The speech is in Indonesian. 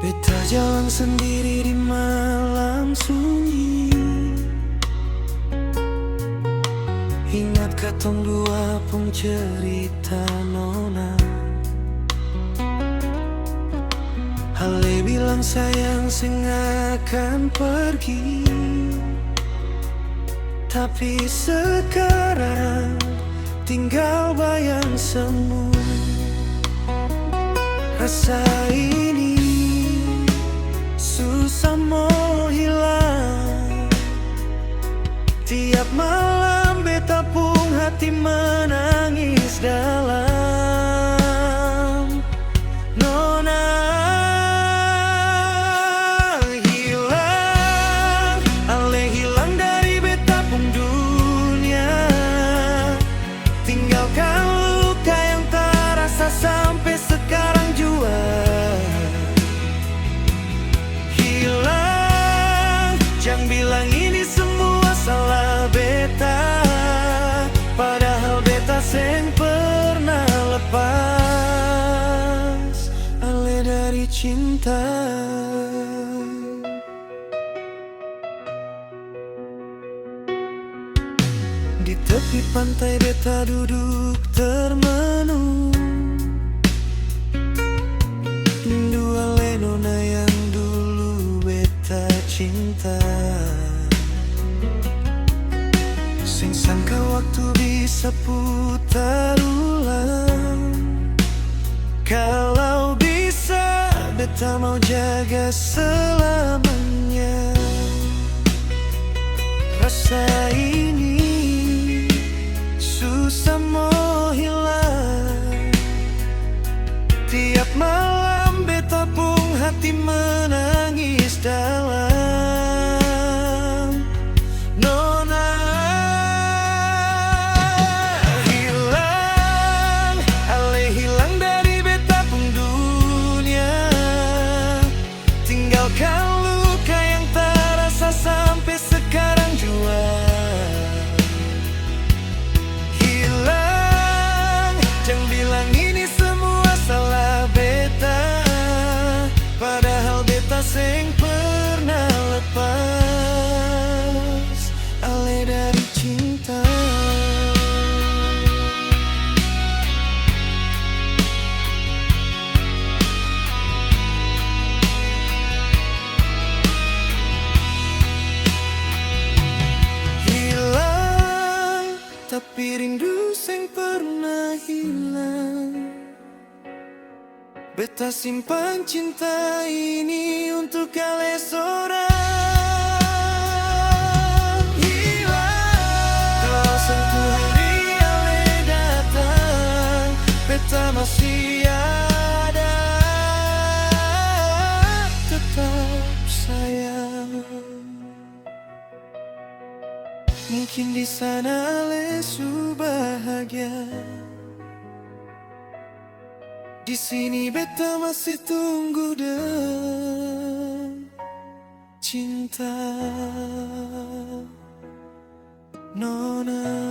Beta jalan sendiri di malam sunyi. Ingat katong dua pun cerita nona. Hale bilang sayang sing akan pergi, tapi sekarang tinggal bayang semu. Rasa ini susah mau hilang. Tiap malam beta pun hati menangis dalam. Nona hilang, ale hilang dari beta pun dunia. Tinggalkan luka yang terasa sampai sekarang jua. Jangan bilang ini semua salah beta, padahal beta seng pernah lepas ale dari cinta. Di tepi pantai beta duduk termenung, rindu ale nona yang dulu beta cinta. Sing sangka waktu bisa putar ulang. Kalau bisa beta mau jaga selamanya. Rasa ini susah mau hilang. Tiap malam beta pun hati menangis dalam. Nona hilang, ale hilang dari beta pun dunia. Tinggalkan luka yang terasa sampai sekarang jua. Hilang, jangan bilang ini semua salah beta, padahal beta seng pernah lepas ale dari cinta. Hilang, tapi rindu seng pernah hilang. Beta simpan cinta ini untuk kalian seorang. Hilang, kalau satu hari ale datang, beta masih ada, tetap sayang. Mungkin di sana ale su bahagia, di sini beta masih tunggu dan cinta. Nona.